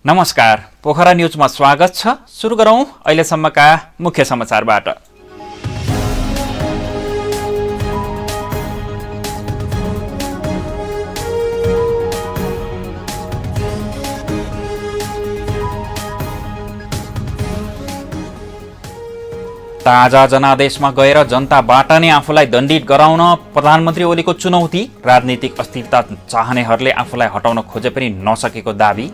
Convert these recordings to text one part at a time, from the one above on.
नमस्कार, पोखरा न्यूजमा स्वागत छ। सुरु गरौं अहिलेसम्मका मुख्य समाचारबाट। ताजा जनादेशमा गएर जनताबाट नै आफूलाई दण्डित गराउन प्रधानमन्त्री ओलीको चुनौती। राजनीतिक अस्थिरता चाहनेहरूले आफूलाई हटाउन खोजे पनि नसकेको दाबी।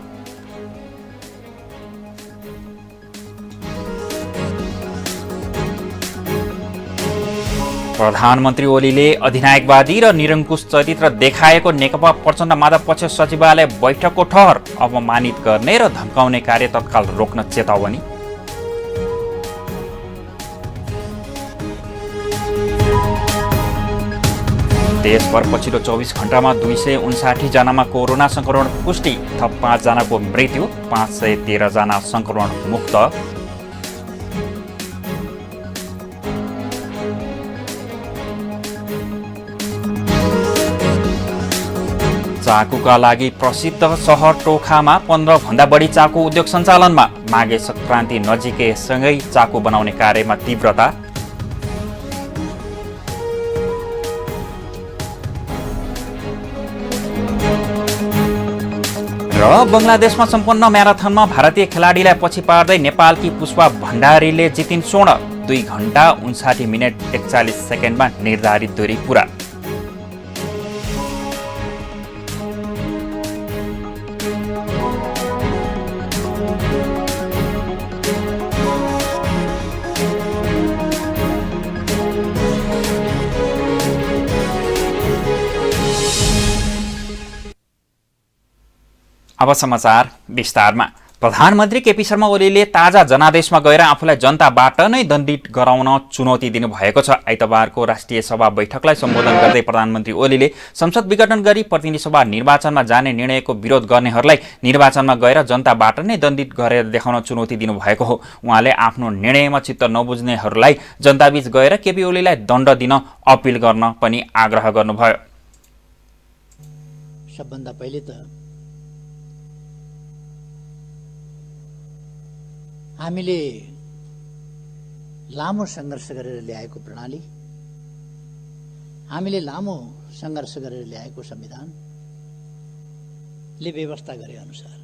प्रधानमन्त्री ओलीले अधिनायकवादी र निरङ्कुश चरित्र देखाएको नेकपा प्रचण्ड माधवपक्ष सचिवालय बैठकको ठहर। अपमानित गर्ने र धम्काउने कार्य तत्काल रोक्न चेतावनी। देशभर पछिल्लो 24 घण्टामा 259 जनामा कोरोना संक्रमण पुष्टि, थप 5 जनाको मृत्यु, 513 जना संक्रमण मुक्त। चाकुका लागि प्रसिद्ध सहर टोखामा 15 भन्दा बढी चाकु उद्योग सञ्चालनमा। माघे संक्रान्ति नजिकैसँगै चाकु बनाउने कार्यमा तीव्रता। र बङ्गलादेशमा सम्पन्न म्याराथनमा भारतीय खेलाडीलाई पछि पार्दै नेपालकी पुष्पा भण्डारीले जितिन् स्वर्ण। 2 घण्टा 59 मिनेट 41 सेकेन्डमा निर्धारित दूरी पूरा। अब समाचार विस्तारमा। प्रधानमन्त्री केपी शर्मा ओलीले ताजा जनादेशमा गएर आफूलाई जनताबाट नै दण्डित गराउन चुनौती दिनुभएको छ। आइतबारको राष्ट्रिय सभा बैठकलाई सम्बोधन गर्दै प्रधानमन्त्री ओलीले संसद विघटन गरी प्रतिनिधि सभा निर्वाचनमा जाने निर्णयको विरोध गर्नेहरूलाई निर्वाचनमा गएर जनताबाट नै दण्डित गरेर देखाउन चुनौती दिनुभएको हो। उहाँले आफ्नो निर्णयमा चित्त नबुझ्नेहरूलाई जनताबीच गएर केपी ओलीलाई दण्ड दिन अपिल गर्न पनि आग्रह गर्नुभयो। सबभन्दा पहिले त हामीले लामो सङ्घर्ष गरेर ल्याएको प्रणाली, हामीले लामो सङ्घर्ष गरेर ल्याएको संविधानले व्यवस्था गरे अनुसार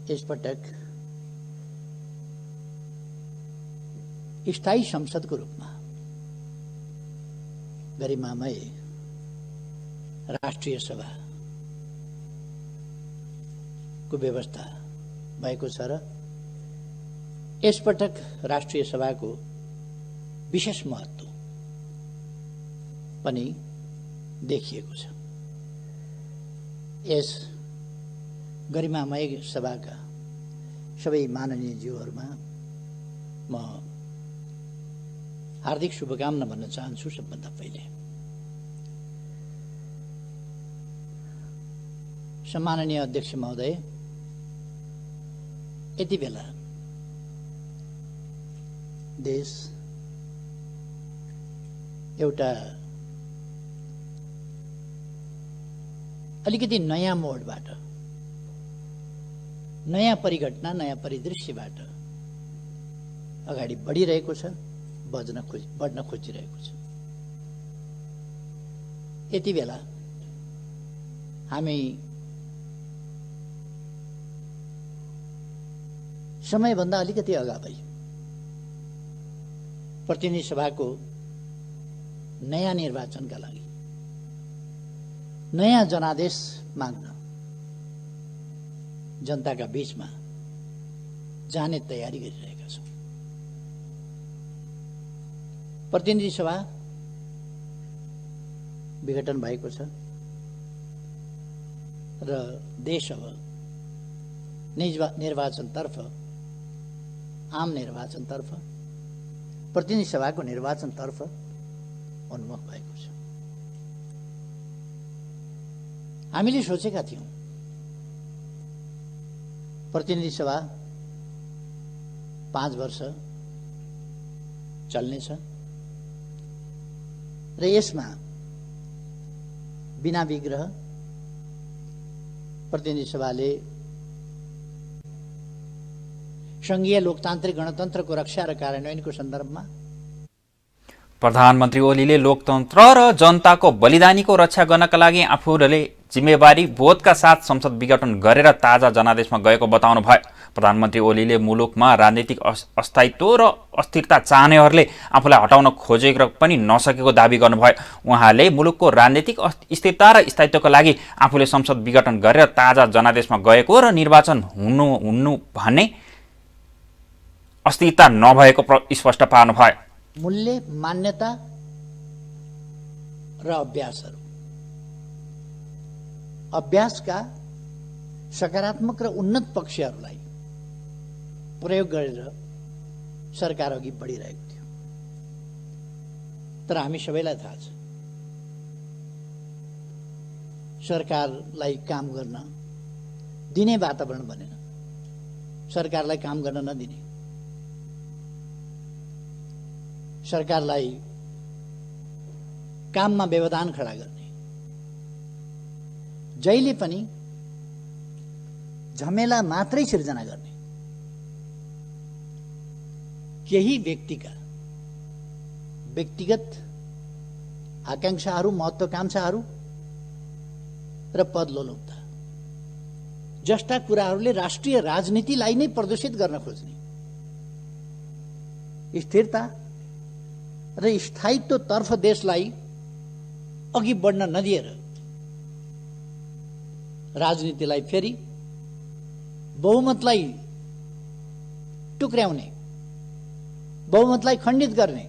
यसपटक स्थायी संसदको रूपमा गरिमामय राष्ट्रिय सभा को व्यवस्था भएको छ र यसपटक राष्ट्रिय सभाको विशेष महत्त्व पनि देखिएको छ। यस गरिमामय सभाका सबै माननीय ज्यूहरूमा म हार्दिक शुभकामना भन्न चाहन्छु। सबभन्दा पहिले सम्माननीय अध्यक्ष महोदय, यति बेला देश एउटा अलिकति नयाँ मोडबाट, नयाँ परिघटना, नयाँ परिदृश्यबाट अगाडि बढिरहेको छ, बढ्न खोजिरहेको छ। यति बेला हामी समयभन्दा अलिकति अगावै प्रतिनिधि सभाको नयाँ निर्वाचनका लागि नयाँ जनादेश माग्न जनताका बीचमा जाने तयारी गरिरहेका छौँ। प्रतिनिधि सभा विघटन भएको छ र देश अब निर्वाचनतर्फ, आम निर्वाचनतर्फ, प्रतिनिधि सभाको निर्वाचनतर्फ उन्मुख भएको छ। हामीले सोचेका थियौँ प्रतिनिधि सभा 5 वर्ष चल्नेछ र यसमा बिना विग्रह प्रतिनिधि सभाले संघीय लोकतान्त्रिक गणतन्त्रको रक्षा र कार्यान्वयनको सन्दर्भमा प्रधानमन्त्री ओलीले लोकतन्त्र र जनताको बलिदानीको रक्षा गर्नका लागि आफूले जिम्मेवारी बोधका साथ संसद विघटन गरेर ताजा जनादेशमा गएको बताउनु भयो। प्रधानमन्त्री ओलीले मुलुकमा राजनीतिक अस्थायित्व र अस्थिरता चाहनेहरूले आफूलाई हटाउन खोजेको पनि नसकेको दावी गर्नुभयो। उहाँले मुलुकको राजनीतिक स्थिरता र स्थायित्वको लागि आफूले संसद विघटन गरेर ताजा जनादेशमा गएको र निर्वाचन हुनु भन्ने अस्थिरता नभएको स्पष्ट पार्नुभयो। मूल्य, मान्यता र अभ्यासहरू, अभ्यासका सकारात्मक र उन्नत पक्षहरूलाई प्रयोग गरेर सरकार अघि बढिरहेको थियो। तर हामी सबैलाई थाहा छ, सरकारलाई काम गर्न दिने वातावरण बनेन। सरकारलाई काम गर्न नदिने, सरकारलाई काममा व्यवधान खडा गर्ने, जहिले पनि झमेला मात्रै सिर्जना गर्ने, केही व्यक्तिका व्यक्तिगत आकांक्षाहरू, महत्वाकांक्षाहरू र पदलोलुपता जस्ता कुराहरूले राष्ट्रिय राजनीतिलाई नै प्रदूषित गर्न खोज्ने, स्थिरता र स्थायित्वतर्फ देशलाई अघि बढ्न नदिएर राजनीतिलाई फेरि बहुमतलाई टुक्र्याउने, बहुमतलाई खण्डित गर्ने,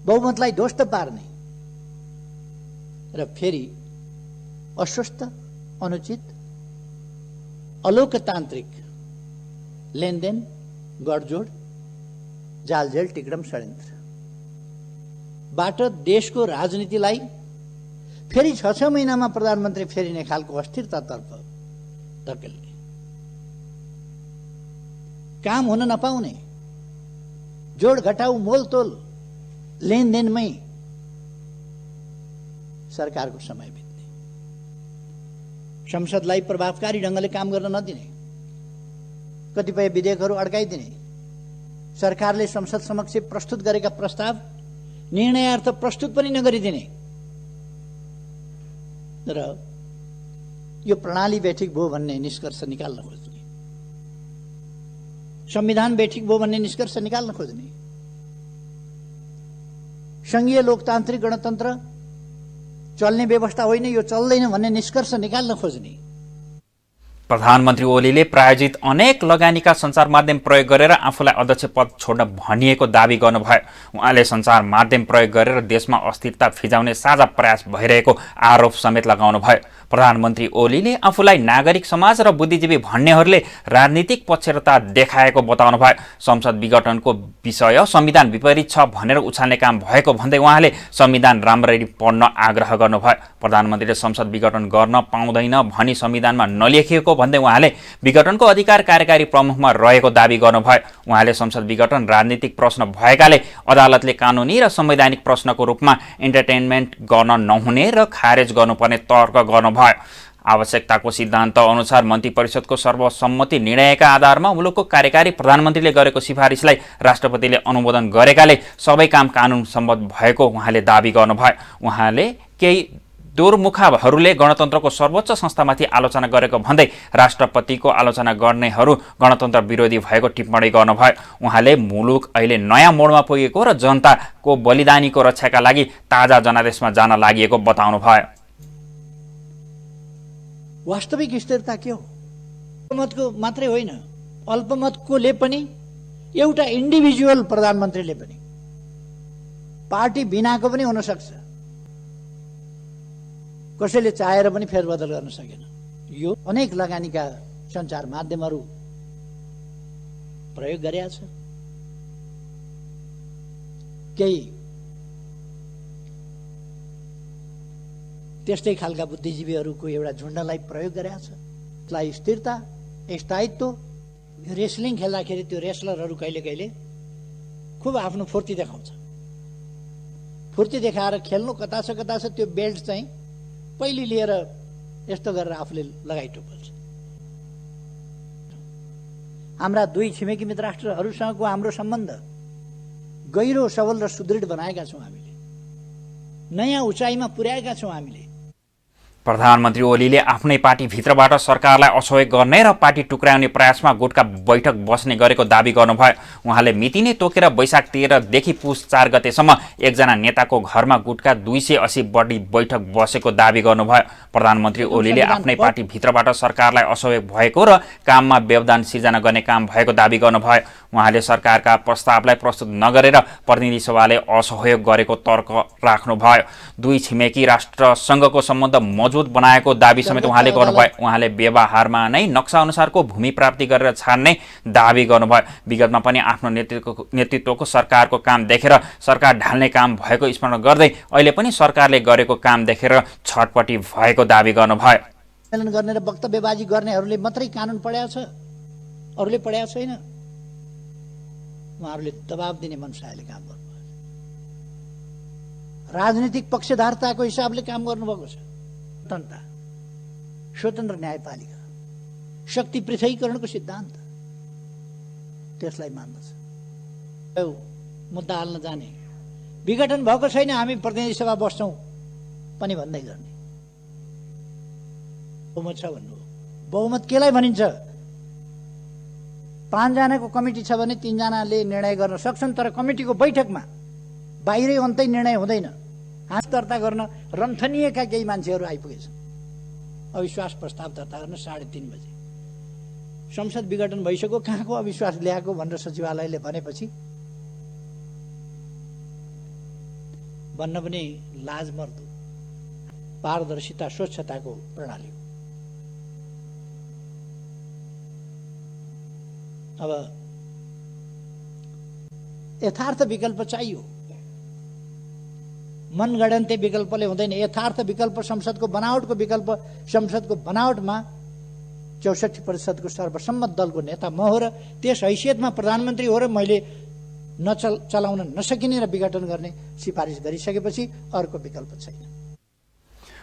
बहुमतलाई ध्वस्त पार्ने र फेरि अस्वस्थ, अनुचित, अलोकतान्त्रिक लेनदेन, गठजोड, जालझेल, टिक्रम, षड्यन्त्र बाट देशको राजनीतिलाई फेरि 6 महिनामा प्रधानमन्त्री फेरिने खालको अस्थिरतातर्फ धकेल्ने, काम हुन नपाउने, जोड घटाउ, मोलतोल, लेनदेनमै सरकारको समय बित्ने, संसदलाई प्रभावकारी ढंगले काम गर्न नदिने, कतिपय विधेयकहरू अड्काइदिने, सरकारले संसद समक्ष प्रस्तुत गरेका प्रस्ताव निर्णयार्थ प्रस्तुत पनि नगरिदिने र यो प्रणाली बैठक भयो भन्ने निष्कर्ष निकाल्न खोज्ने, संविधान बैठक भयो भन्ने निष्कर्ष निकाल्न खोज्ने, संघीय लोकतान्त्रिक गणतन्त्र चल्ने व्यवस्था होइन, यो चल्दैन भन्ने निष्कर्ष निकाल्न खोज्ने। प्रधानमन्त्री ओलीले प्रायोजित अनेक लगानीका सञ्चार माध्यम प्रयोग गरेर आफूलाई अध्यक्ष पद छोड्न भनिएको दावी गर्नुभयो। उहाँले सञ्चार माध्यम प्रयोग गरेर देशमा अस्थिरता फिजाउने साझा प्रयास भइरहेको आरोप समेत लगाउनुभयो। प्रधानमन्त्री ओलीले आफूलाई नागरिक समाज र बुद्धिजीवी भन्नेहरूले राजनीतिक पक्षधरता देखाएको बताउनुभयो। संसद विघटनको विषय संविधान विपरीत छ भनेर उछाल्ने काम भएको भन्दै उहाँले संविधान राम्ररी पढ्न आग्रह गर्नुभयो। प्रधानमन्त्रीले संसद विघटन गर्न पाउँदैन भनी संविधानमा नलेखिएको भन्दै उहाँले विघटनको अधिकार कार्यकारी प्रमुखमा रहेको दावी गर्नुभयो। उहाँले संसद विघटन राजनीतिक प्रश्न भएकाले अदालतले कानुनी र संवैधानिक प्रश्नको रूपमा इन्टरटेनमेन्ट गर्न नहुने र खारेज गर्नुपर्ने तर्क गर्नुभयो। आवश्यकताको सिद्धान्त अनुसार मन्त्री परिषदको सर्वसम्मति निर्णयका आधारमा मुलुकको कार्यकारी प्रधानमन्त्रीले गरेको सिफारिसलाई राष्ट्रपतिले अनुमोदन गरेकाले सबै काम कानुन सम्मत भएको उहाँले दावी गर्नुभयो। उहाँले केही दुर्मुखाहरूले गणतन्त्रको सर्वोच्च संस्थामाथि आलोचना गरेको भन्दै राष्ट्रपतिको आलोचना गर्नेहरू गणतन्त्र विरोधी भएको टिप्पणी गर्नुभयो। उहाँले मुलुक अहिले नयाँ मोडमा पुगेको र जनताको बलिदानीको रक्षाका लागि ताजा जनादेशमा जान लागि बताउनुभयो। वास्तविक स्थिरता के हो? अल्पमतको मात्रै होइन, अल्पमतकोले पनि, एउटा इन्डिभिजुअल प्रधानमन्त्रीले पनि, पार्टी बिनाको पनि हुन सक्छ। कसैले चाहेर पनि फेरबदल गर्न सकेन। यो अनेक लगानीका सञ्चार माध्यमहरू प्रयोग गरेका छ। केही त्यस्तै खालका बुद्धिजीवीहरूको एउटा झुण्डलाई प्रयोग गरेका छ। त्यसलाई स्थिरता, स्थायित्व, रेस्लिङ खेल्दाखेरि त्यो रेस्लरहरू कहिले कहिले खुब आफ्नो फुर्ती देखाउँछ। फुर्ती देखाएर खेल्नु कता छ त्यो बेल्ट चाहिँ पहिले लिएर यस्तो गरेर आफूले लगाइ टोपल्छ। हाम्रा दुई छिमेकी मित्र राष्ट्रहरूसँगको हाम्रो सम्बन्ध गहिरो सबल र सुदृढ बनाएका छौँ हामीले, नयाँ उचाइमा पुर्याएका छौँ हामीले। प्रधानमन्त्री ओलीले आफ्नै पार्टीभित्रबाट सरकारलाई असहयोग गर्ने र पार्टी टुक्राउने प्रयासमा गुटका बैठक बस्ने गरेको दाबी गर्नुभयो। उहाँले मिति नै तोकेर वैशाख 13 देखि पुस 4 गतेसम्म एकजना नेताको घरमा गुटका 280 बढी बैठक बसेको दाबी गर्नुभयो। प्रधानमन्त्री ओलीले आफ्नै पार्टीभित्रबाट सरकारलाई असहयोग भएको र काममा व्यवधान सिर्जना गर्ने काम भएको दाबी गर्नुभयो। उहाँले सरकारका प्रस्तावलाई प्रस्तुत नगरेर प्रतिनिधि सभाले असहयोग गरेको तर्क राख्नुभयो। दुई छिमेकी राष्ट्रसँगको सम्बन्ध मजबुत बनाएको दाबी समेत उहाँले गर्नुभयो। उहाँले व्यवहारमा नै नक्सा अनुसारको भूमि प्राप्ति गरेर छाड्ने दाबी गर्नुभयो। विगतमा पनि आफ्नो नेतृत्वको सरकारको काम देखेर सरकार ढाल्ने काम भएको स्मरण गर्दै अहिले पनि सरकारले गरेको काम देखेर छटपटी भएको दाबी गर्नुभयो। सम्मेलन गर्ने र वक्तव्यबाजी गर्नेहरूले मात्रै कानुन पढाएको छ, अरूले पढाएको छैन। उहाँहरूले दबाब दिने मनसायले काम गर्नुभएको छ। राजनीतिक पक्षधारताको हिसाबले काम गर्नुभएको छ। स्वतन्त्र न्यायपालिका, शक्ति पृथकीकरणको सिद्धान्त, त्यसलाई मान्दछ। मुद्दा हाल्न जाने, विघटन भएको छैन, हामी प्रतिनिधि सभा बस्छौँ पनि भन्दै गर्ने। बहुमत छ भन्नु, बहुमत केलाई भनिन्छ? 5 जनाको कमिटी छ भने 3 जनाले निर्णय गर्न सक्छन्, तर कमिटीको बैठकमा बाहिरै अन्तै निर्णय हुँदैन। हाँस दर्ता गर्न रन्थनिएका केही मान्छेहरू आइपुगेछन्। अविश्वास प्रस्ताव दर्ता गर्न 3:30 बजे संसद विघटन भइसक्यो, कहाँको अविश्वास ल्याएको भनेर सचिवालयले भनेपछि भन्न पनि लाजमर्दो। पारदर्शिता, स्वच्छताको प्रणाली हो। अब यथार्थ विकल्प चाहियो, मनगढन्ते विकल्पले हुँदैन। यथार्थ विकल्प संसदको बनावटको विकल्प, संसदको बनावटमा 64% को सर्वसम्मत दलको नेता म हो र त्यस हैसियतमा प्रधानमन्त्री हो र मैले चलाउन नसकिने र विघटन गर्ने सिफारिस गरिसकेपछि अर्को विकल्प छैन।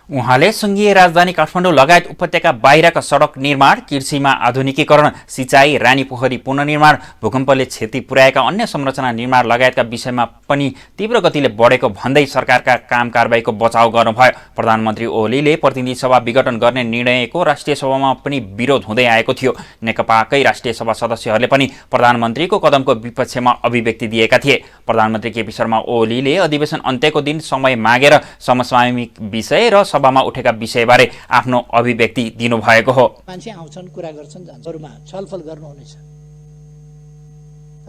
उहाँले संघीय राजधानी काठमाडौँ लगायत उपत्यका बाहिरका सडक निर्माण, कृषिमा आधुनिकीकरण, सिँचाइ, रानीपोखरी पुनर्निर्माण, भूकम्पले क्षति पुर्याएका अन्य संरचना निर्माण लगायतका विषयमा पनि तीव्र गतिले बढेको भन्दै सरकारका काम कारबाहीको बचाउ गर्नुभयो। प्रधानमन्त्री ओलीले प्रतिनिधि सभा विघटन गर्ने निर्णयको राष्ट्रिय सभामा पनि विरोध हुँदै आएको थियो। नेकपाकै राष्ट्रिय सभा सदस्यहरूले पनि प्रधानमन्त्रीको कदमको विपक्षमा अभिव्यक्ति दिएका थिए। प्रधानमन्त्री केपी शर्मा ओलीले अधिवेशन अन्त्यको दिन समय मागेर समसामयिक विषय र सभामा उठेका विषयबारे आफ्नो अभिव्यक्ति दिनुभएको हो। मान्छे आउँछन्, कुरा गर्छन्, जान्छहरूमा छलफल गर्नुहुनेछ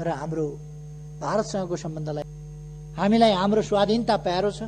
र हाम्रो भारतसँगको सम्बन्धलाई हामीलाई हाम्रो स्वाधीनता प्यारो छ।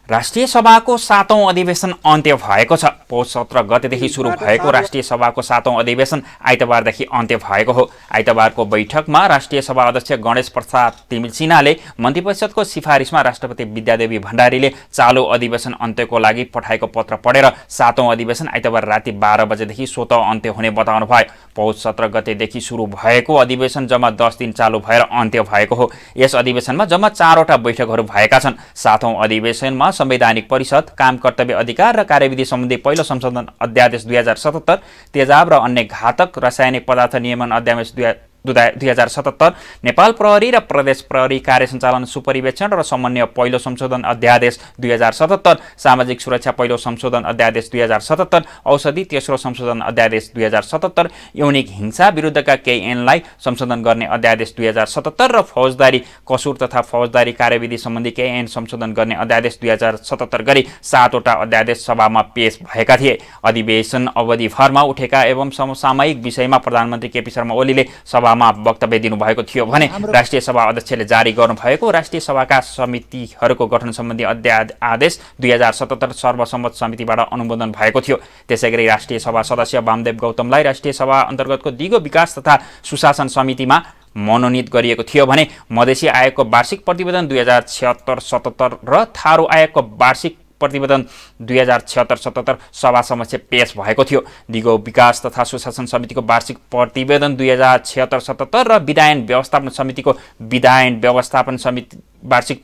राष्ट्रिय सभाको 7औं अधिवेशन अन्त्य भएको छ। पौष 17 गतेदेखि सुरु भएको राष्ट्रिय सभाको 7औं अधिवेशन आइतबारदेखि अन्त्य भएको हो। आइतबारको बैठकमा राष्ट्रिय सभा अध्यक्ष गणेश प्रसाद तिमिल सिन्हाले मन्त्रीपरिषदको सिफारिसमा राष्ट्रपति विद्यादेवी भण्डारीले चालु अधिवेशन अन्त्यको लागि पठाएको पत्र पढेर 7औं अधिवेशन आइतबार राति 12 बजेदेखि स्वतः अन्त्य हुने बताउनु भयो। पौष 17 गतेदेखि सुरु भएको अधिवेशन जम्मा 10 दिन चालु भएर अन्त्य भएको हो। यस अधिवेशनमा जम्मा 4वटा बैठकहरू भएका छन्। 7औं अधिवेशनमा संवैधानिक परिषद, काम कर्तव्य अधिकार र कार्यविधि सम्बन्धी पहिलो संशोधन अध्यादेश 2077, तेजाब र अन्य घातक रासायनिक पदार्थ नियमन अध्यादेश 2077, नेपाल प्रहरी र प्रदेश प्रहरी कार्य सञ्चालन सुपरिवेक्षण र समन्वय पहिलो संशोधन अध्यादेश 2077, सामाजिक सुरक्षा पहिलो संशोधन अध्यादेश 2077, औषधि तेस्रो संशोधन अध्यादेश 2077, यौनिक हिंसा विरुद्धका केही ऐनलाई संशोधन गर्ने अध्यादेश 2077 र फौजदारी कसुर तथा फौजदारी कार्यविधि सम्बन्धी केही ऐन संशोधन गर्ने अध्यादेश 2077 गरी 7वटा अध्यादेश सभामा पेश भएका थिए। अधिवेशन अवधिभरमा उठेका एवं समसामयिक विषयमा प्रधानमन्त्री केपी शर्मा ओलीले सभामा वक्तव्य दिनुभएको थियो भने राष्ट्रिय सभा अध्यक्षले जारी गर्नुभएको राष्ट्रिय सभाका समितिहरूको गठन सम्बन्धी आदेश 2077 सर्वसम्मत समितिबाट अनुमोदन भएको थियो। त्यसैगरी राष्ट्रिय सभा सदस्य वामदेव गौतमलाई राष्ट्रिय सभा अन्तर्गतको दिगो विकास तथा सुशासन समितिमा मनोनित गरिएको थियो भने मधेसी आयोगको वार्षिक प्रतिवेदन 2076-77 र थारू आयोगको वार्षिक प्रतिवेदन 2076-77 सभा समक्ष पेश भएको थियो। दिगो विकास तथा सुशासन समितिको वार्षिक प्रतिवेदन 2076-77 र विधायन व्यवस्थापन समितिको विधायन व्यवस्थापन समिति वार्षिक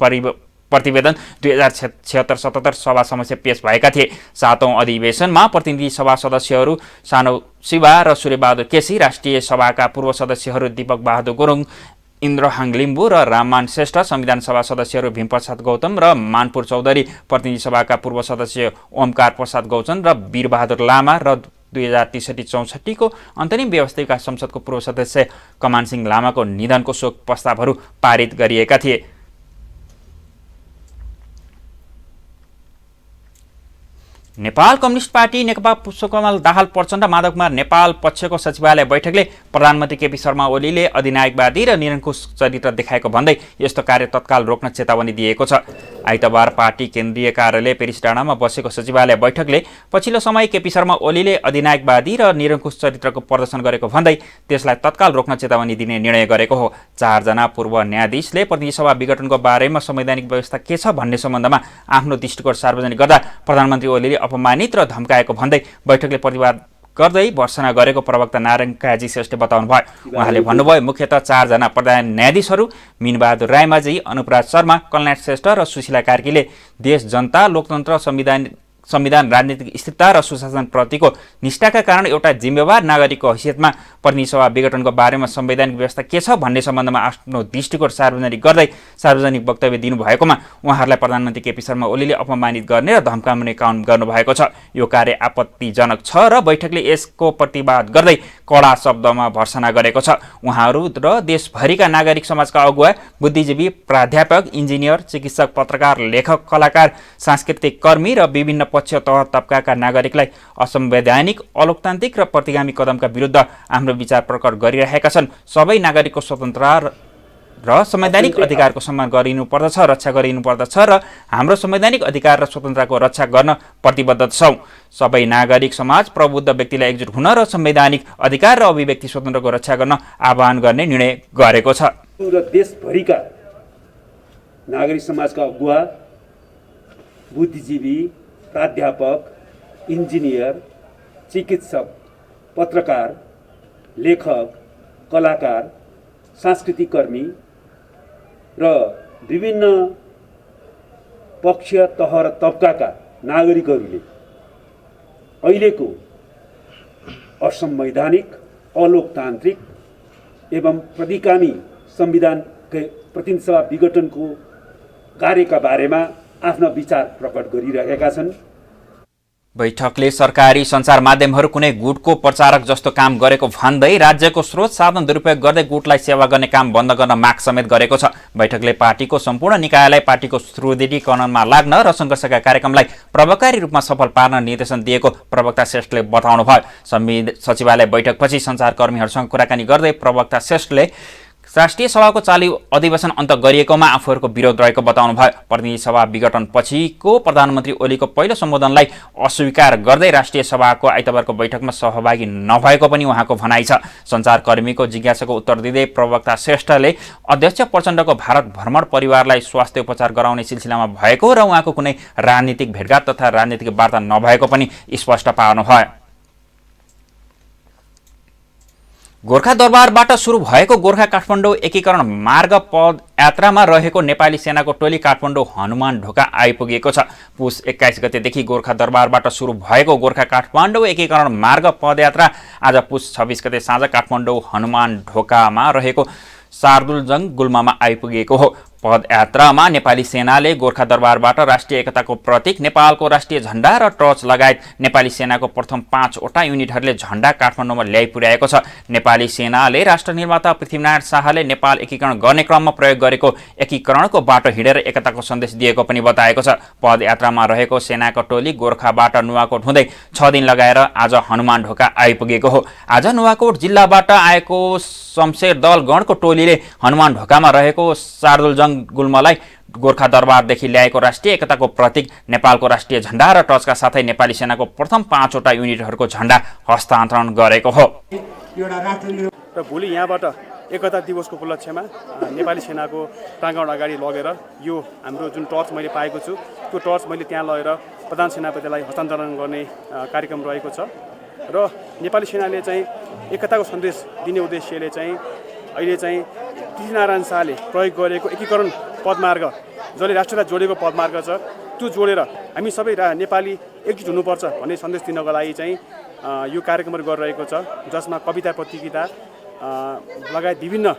प्रतिवेदन 2076-77 सभा समक्ष पेश भएका थिए। 7औं अधिवेशनमा प्रतिनिधि सभा सदस्यहरू सानो शिवा र सूर्यबहादुर केसी, राष्ट्रिय सभाका पूर्व सदस्यहरू दीपक बहादुर गुरुङ, इन्द्रहाङ लिम्बू र राममान श्रेष्ठ, संविधान सभा सदस्यहरू भीमप्रसाद गौतम र मानपुर चौधरी, प्रतिनिधि सभाका पूर्व सदस्य ओमकार प्रसाद गौचन र वीरबहादुर लामा र 2063-64 को अन्तरिम व्यवस्थिका संसदको पूर्व सदस्य कमान सिंह लामाको निधनको शोक प्रस्तावहरू पारित गरिएका थिए। नेपाल कम्युनिस्ट पार्टी नेकपा पुष्पकमल दाहाल प्रचण्ड माधवकुमार नेपाल पक्षको सचिवालय बैठकले प्रधानमन्त्री केपी शर्मा ओलीले अधिनायकवादी र निरङ्कुश चरित्र देखाएको भन्दै यस्तो कार्य तत्काल रोक्न चेतावनी दिएको छ। आइतबार पार्टी केन्द्रीय कार्यालय पेरिस डाँडामा बसेको सचिवालय बैठकले पछिल्लो समय केपी शर्मा ओलीले अधिनायकवादी र निरङ्कुश चरित्रको प्रदर्शन गरेको भन्दै त्यसलाई तत्काल रोक्न चेतावनी दिने निर्णय गरेको हो। 4 जना पूर्व न्यायाधीशले प्रतिनिधि सभा विघटनको बारेमा संवैधानिक व्यवस्था के छ भन्ने सम्बन्धमा आफ्नो दृष्टिकोण सार्वजनिक गर्दा प्रधानमन्त्री ओलीले अपमानित र धम्काएको भन्दै बैठकले प्रतिवाद गर्दै भर्सना गरेको प्रवक्ता नारायण काजी श्रेष्ठले बताउनुभयो। उहाँले भन्नुभयो, मुख्यतः 4 जना प्रधान न्यायाधीशहरू मीनबहादुर रायमाझी, अनुपराज शर्मा, कल्याण श्रेष्ठ र सुशीला कार्कीले देश, जनता, लोकतन्त्र, संविधान, राजनीतिक स्थिरता र सुशासनप्रतिको निष्ठाका कारण एउटा जिम्मेवार नागरिकको हैसियतमा प्रतिनिधि सभा विघटनको बारेमा संवैधानिक व्यवस्था के छ भन्ने सम्बन्धमा आफ्नो दृष्टिकोण सार्वजनिक गर्दै सार्वजनिक वक्तव्य दिनुभएकोमा उहाँहरूलाई प्रधानमन्त्री केपी शर्मा ओलीले अपमानित गर्ने र धम्काउने काम गर्नुभएको छ। यो कार्य आपत्तिजनक छ र बैठकले यसको प्रतिवाद गर्दै कडा शब्दमा भर्सना गरेको छ। उहाँहरू र देशभरिका नागरिक समाजका अगुवा, बुद्धिजीवी, प्राध्यापक, इन्जिनियर, चिकित्सक, पत्रकार, लेखक, कलाकार, सांस्कृतिक कर्मी र विभिन्न पक्ष तह तबकाका नागरिकलाई असंवैधानिक, अलोकतान्त्रिक र प्रतिगामी कदमका विरुद्ध आफ्नो विचार प्रकट गरिरहेका छन्। सबै नागरिकको स्वतन्त्रता र संवैधानिक अधिकारको सम्मान गरिनुपर्दछ, रक्षा गरिनुपर्दछ र हाम्रो संवैधानिक अधिकार र स्वतन्त्रताको रक्षा गर्न प्रतिबद्ध छौँ। सबै नागरिक समाज प्रबुद्ध व्यक्तिलाई एकजुट हुन र संवैधानिक अधिकार र अभिव्यक्ति स्वतन्त्रको रक्षा गर्न आह्वान गर्ने निर्णय गरेको छ। र देशभरिका नागरिक समाजका अगुवा, बुद्धिजीवी, प्राध्यापक, इन्जिनियर, चिकित्सक, पत्रकार, लेखक, कलाकार, सांस्कृतिक कर्मी र विभिन्न पक्ष तह र तबकाका नागरिकहरूले अहिलेको असंवैधानिक, अलोकतान्त्रिक एवं प्रतिगामी संविधानकै प्रतिनिधि सभा विघटनको कार्यका बारेमा आफ्ना विचार प्रकट गरिरहेका छन्। बैठकले सरकारी सञ्चार माध्यमहरू कुनै गुटको प्रचारक जस्तो काम गरेको भन्दै राज्यको स्रोत साधन दुरुपयोग गर्दै गुटलाई सेवा गर्ने काम बन्द गर्न माग समेत गरेको छ। बैठकले पार्टीको सम्पूर्ण निकायलाई पार्टीको सुदृढीकरणमा लाग्न र सङ्घर्षका कार्यक्रमलाई प्रभावकारी रूपमा सफल पार्न निर्देशन दिएको प्रवक्ता श्रेष्ठले बताउनुभयो। सचिवालय बैठकपछि सञ्चारकर्मीहरूसँग कुराकानी गर्दै प्रवक्ता श्रेष्ठले राष्ट्रिय सभाको चालु अधिवेशन अन्त गरिएकोमा आफूहरूको विरोध रहेको बताउनुभयो। प्रतिनिधि सभा विघटन पछिको प्रधानमन्त्री ओलीको पहिलो सम्बोधनलाई अस्वीकार गर्दै राष्ट्रिय सभाको आइतबारको बैठकमा सहभागी नभएको पनि उहाँको भनाइ छ। सञ्चारकर्मीको जिज्ञासाको उत्तर दिँदै प्रवक्ता श्रेष्ठले अध्यक्ष प्रचण्डको भारत भ्रमण परिवारलाई स्वास्थ्य उपचार गराउने सिलसिलामा भएको र उहाँको कुनै राजनीतिक भेटघाट तथा राजनीतिक वार्ता नभएको पनि स्पष्ट पार्नुभयो। गोर्खा दरबारबाट सुरु भएको गोर्खा काठमाडौँ एकीकरण मार्ग पदयात्रामा रहेको नेपाली सेनाको टोली काठमाडौँ हनुमान ढोका आइपुगेको छ। पुस 21 गतेदेखि गोर्खा दरबारबाट सुरु भएको गोर्खा काठमाडौँ एकीकरण मार्ग पदयात्रा आज पुस 26 गते साँझ काठमाडौँ हनुमान ढोकामा रहेको शार्दुलजङ गुल्मामा आइपुगेको हो। पदयात्रामा नेपाली सेनाले गोर्खा दरबारबाट राष्ट्रिय एकताको प्रतीक नेपालको राष्ट्रिय झण्डा र टर्च लगायत नेपाली सेनाको प्रथम 5 वटा युनिटहरूले झण्डा काठमाडौँमा ल्याइ पुर्याएको छ। नेपाली सेनाले राष्ट्र निर्माता पृथ्वीनारायण शाहले नेपाल एकीकरण गर्ने क्रममा प्रयोग गरेको एकीकरणको बाटो हिँडेर एकताको सन्देश दिएको पनि बताएको छ। पदयात्रामा रहेको सेनाको टोली गोर्खाबाट नुवाकोट हुँदै 6 दिन लगाएर आज हनुमान ढोका आइपुगेको हो। आज नुवाकोट जिल्लाबाट आएको शमशेर दलगणको टोलीले हनुमान ढोकामा रहेको शार्दुलजङ गुल्मलाई गोर्खा दरबारदेखि ल्याएको राष्ट्रिय एकताको प्रतीक नेपालको राष्ट्रिय झण्डा र टर्चका साथै नेपाली सेनाको प्रथम 5 वटा युनिटहरूको झण्डा हस्तान्तरण गरेको हो। र भोलि यहाँबाट एकता दिवसको उपलक्ष्यमा नेपाली सेनाको प्राङ्गण अगाडि लगेर यो हाम्रो जुन टर्च मैले पाएको छु त्यो टर्च मैले त्यहाँ लगेर प्रधान सेनापतिलाई हस्तान्तरण गर्ने कार्यक्रम रहेको छ। र नेपाली सेनाले चाहिँ एकताको सन्देश दिने उद्देश्यले चाहिँ अहिले चाहिँ पृथ्वीनारायण शाहले प्रयोग गरेको एकीकरण पदमार्ग जसले राष्ट्रलाई जोडेको पदमार्ग छ त्यो जोडेर हामी सबै नेपाली एकजुट हुनुपर्छ भन्ने सन्देश दिनको लागि चाहिँ यो कार्यक्रमहरू गरिरहेको छ, जसमा कविता प्रतियोगिता लगायत विभिन्न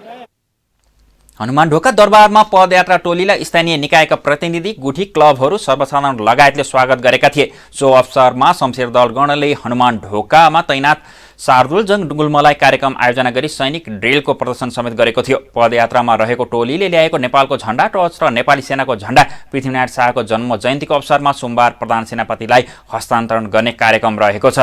हनुमान ढोका दरबारमा पदयात्रा टोलीलाई स्थानीय निकायका प्रतिनिधि, गुठी क्लबहरू, सर्वसाधारण लगायतले स्वागत गरेका थिए। सो अवसरमा शमशेर दल गणले हनुमान ढोकामा तैनात शार्दुल जंग गुल्मलाई कार्यक्रम आयोजना गरी सैनिक ड्रिलको प्रदर्शन समेत गरेको थियो। पदयात्रामा रहेको टोलीले ल्याएको नेपालको झण्डा, टर्च र नेपाली सेनाको झण्डा पृथ्वीनारायण शाहको जन्म जयन्तीको अवसरमा सोमबार प्रधान सेनापतिलाई हस्तान्तरण गर्ने कार्यक्रम रहेको छ।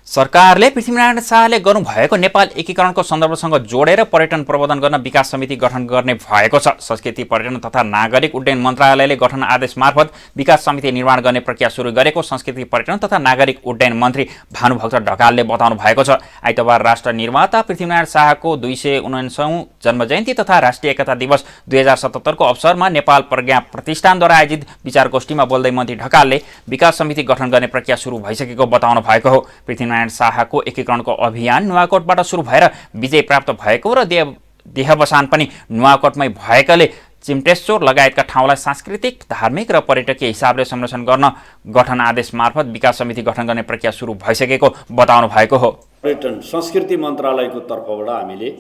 सरकारले पृथ्वीनारायण शाहले गर्नुभएको नेपाल एकीकरणको सन्दर्भसँग जोडेर पर्यटन प्रबन्धन गर्न विकास समिति गठन गर्ने भएको छ। संस्कृति, पर्यटन तथा नागरिक उड्डयन मन्त्रालयले गठन आदेश मार्फत विकास समिति निर्माण गर्ने प्रक्रिया सुरु गरेको संस्कृति, पर्यटन तथा नागरिक उड्डयन मन्त्री भानुभक्त ढकालले बताउनु भएको छ। आइतबार राष्ट्र निर्माता पृथ्वीनारायण शाहको 249औं जन्मजयन्ती तथा राष्ट्रिय एकता दिवस 2077 को अवसरमा नेपाल प्रज्ञा प्रतिष्ठानद्वारा आयोजित विचारगोष्ठीमा बोल्दै मन्त्री ढकालले विकास समिति गठन गर्ने प्रक्रिया सुरु भइसकेको बताउनु भएको हो। पृथ्वीनारायण शाहको एकीकरणको अभियान नुवाकोटबाट सुरु भएर विजय प्राप्त भएको र देहवसान पनि नुवाकोटमै भएकाले चिम्टेश्वर लगायतका ठाउँलाई सांस्कृतिक, धार्मिक र पर्यटकीय हिसाबले संरक्षण गर्न गठन आदेश मार्फत विकास समिति गठन गर्ने प्रक्रिया सुरु भइसकेको बताउनु भएको हो। पर्यटन संस्कृति मन्त्रालयको तर्फबाट हामीले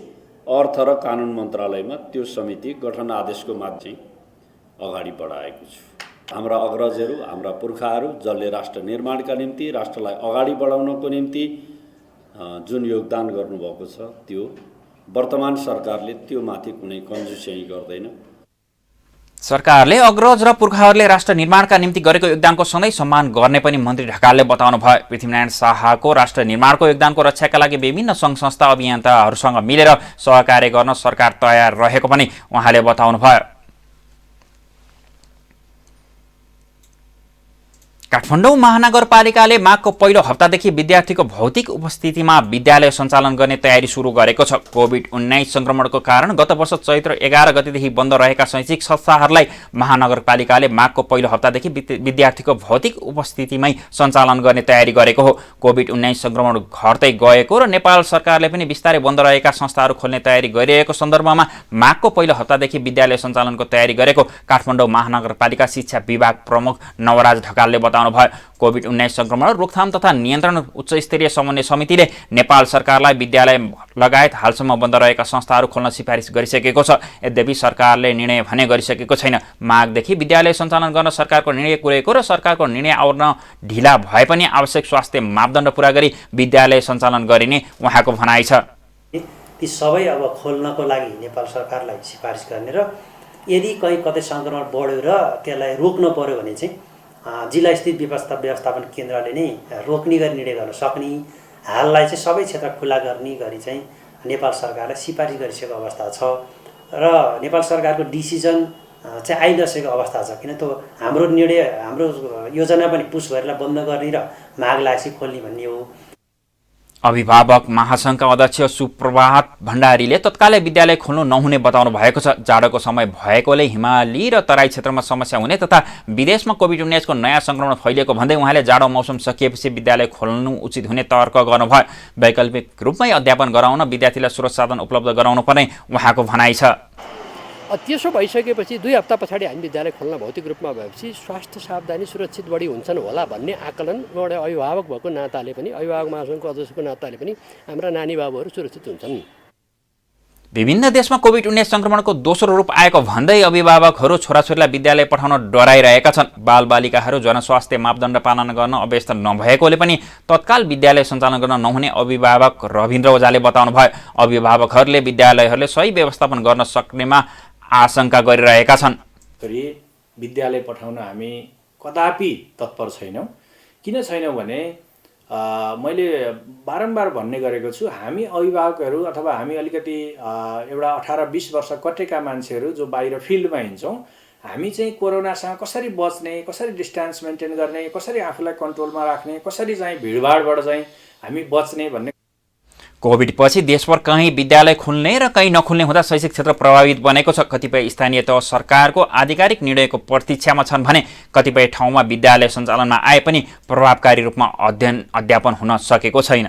अर्थ र कानुन मन्त्रालयमा त्यो समिति गठन आदेशको माध्यम अगाडि बढाएको छु। हाम्रा अग्रजहरू, हाम्रा पुर्खाहरू जसले राष्ट्र निर्माणका निम्ति, राष्ट्रलाई अगाडि बढाउनको निम्ति जुन योगदान गर्नुभएको छ, त्यो वर्तमान सरकारले त्यो माथि कुनै कन्जुस्याइ गर्दैन। सरकारले अग्रज र पुर्खाहरूले राष्ट्र निर्माणका निम्ति गरेको योगदानको सधैँ सम्मान गर्ने पनि मन्त्री ढकालले बताउनु भयो। पृथ्वीनारायण शाहको राष्ट्र निर्माणको योगदानको रक्षाका लागि विभिन्न सङ्घ संस्था, अभियन्ताहरूसँग मिलेर सहकार्य गर्न सरकार तयार रहेको पनि उहाँले बताउनु भयो। काठमाडौँ महानगरपालिकाले माघको पहिलो हप्तादेखि विद्यार्थीको भौतिक उपस्थितिमा विद्यालय सञ्चालन गर्ने तयारी सुरु गरेको छ। कोभिड-19 संक्रमणको कारण गत वर्ष चैत्र 11 गतेदेखि बन्द रहेका शैक्षिक संस्थाहरूलाई महानगरपालिकाले माघको पहिलो हप्तादेखि विद्यार्थीको भौतिक उपस्थितिमै सञ्चालन गर्ने तयारी गरेको हो। कोभिड-19 संक्रमण घट्दै गएको र नेपाल सरकारले पनि बिस्तारै बन्द रहेका संस्थाहरू खोल्ने तयारी गरिरहेको सन्दर्भमा माघको पहिलो हप्तादेखि विद्यालय सञ्चालनको तयारी गरेको काठमाडौँ महानगरपालिका शिक्षा विभाग प्रमुख नवराज ढकालले बताउनु भयो। कोभिड-19 संक्रमण रोकथाम तथा नियन्त्रण उच्चस्तरीय समन्वय समितिले नेपाल सरकारलाई विद्यालय लगायत हालसम्म बन्द रहेका संस्थाहरू खोल्न सिफारिस गरिसकेको छ। यद्यपि सरकारले निर्णय भने गरिसकेको छैन। माघदेखि विद्यालय सञ्चालन गर्न सरकारको निर्णय कुरेको र सरकारको निर्णय आउन ढिला भए पनि आवश्यक स्वास्थ्य मापदण्ड पूरा गरी विद्यालय सञ्चालन गरिने उहाँको भनाइ छ। ती सबै अब खोल्नको लागि नेपाल सरकारलाई सिफारिस गर्ने र यदि कहीँ कतै संक्रमण बढ्यो र त्यसलाई रोक्न पर्यो भने चाहिँ जिल्ला स्थित व्यवस्थापन केन्द्रले नै रोक्ने गरी निर्णय गर्न सक्ने, हाललाई चाहिँ सबै क्षेत्र खुला गर्ने गरी चाहिँ नेपाल सरकारलाई सिफारिस गरिसकेको अवस्था छ र नेपाल सरकारको डिसिजन चाहिँ आइसकेको अवस्था छ। किन त हाम्रो निर्णय, हाम्रो योजना पनि पुस गरेर बन्द गर्ने र माग लागेपछि खोल्ने भन्ने हो। अभिभावक महासङ्घका अध्यक्ष सुप्रभात भण्डारीले तत्कालै विद्यालय खोल्नु नहुने बताउनु भएको छ। जाडोको समय भएकोले हिमाली र तराई क्षेत्रमा समस्या हुने तथा विदेशमा कोभिड-19 को नयाँ संक्रमण फैलिएको भन्दै उहाँले जाडो मौसम सकिएपछि विद्यालय खोल्नु उचित हुने तर्क गर्नुभयो। वैकल्पिक रूपमै अध्यापन गराउन विद्यार्थीलाई सुरक्षा साधन उपलब्ध गराउनु पर्ने उहाँको भनाइ छ। त्यसो भइसकेपछि 2 हप्ता पछाडि हामी विद्यालय खोल्न भौतिक रूपमा भएपछि स्वास्थ्य सावधानी सुरक्षित बढी हुन्छन् होला भन्ने आकलन एउटा अभिभावक भएको नाताले पनि, अभिभावक महासङ्घको अध्यक्षको नाताले पनि हाम्रा नानी बाबुहरू सुरक्षित हुन्छन्। विभिन्न देशमा कोभिड-19 संक्रमणको दोस्रो रूप आएको भन्दै अभिभावकहरू छोराछोरीलाई विद्यालय पठाउन डराइरहेका छन्। बालबालिकाहरू जनस्वास्थ्य मापदण्ड पालन गर्न अभ्यस्त नभएकोले पनि तत्काल विद्यालय सञ्चालन गर्न नहुने अभिभावक रविन्द्र ओझाले बताउनु भयो। अभिभावकहरूले विद्यालयहरूले सही व्यवस्थापन गर्न सक्नेमा आशंका गरिरहेका छन्। विद्यालय पठाउन हामी कदापि तत्पर छैनौँ। किन छैनौँ भने मैले बारम्बार भन्ने गरेको छु, हामी अभिभावकहरू अथवा हामी अलिकति एउटा 18-20 वर्ष कटेका मान्छेहरू जो बाहिर फिल्डमा हिँड्छौँ, हामी चाहिँ कोरोनासँग कसरी बच्ने, कसरी डिस्टेन्स मेन्टेन गर्ने, कसरी आफूलाई कन्ट्रोलमा राख्ने, कसरी चाहिँ भिडभाडबाट चाहिँ हामी बच्ने भन्ने। कोभिड पछि देशभर कहीँ विद्यालय खुल्ने र कहीँ नखुल्ने हुँदा शैक्षिक क्षेत्र प्रभावित बनेको छ। कतिपय स्थानीय तह सरकारको आधिकारिक निर्णयको प्रतीक्षामा छन् भने कतिपय ठाउँमा विद्यालय सञ्चालनमा आए पनि प्रभावकारी रूपमा अध्ययन अध्यापन हुन सकेको छैन।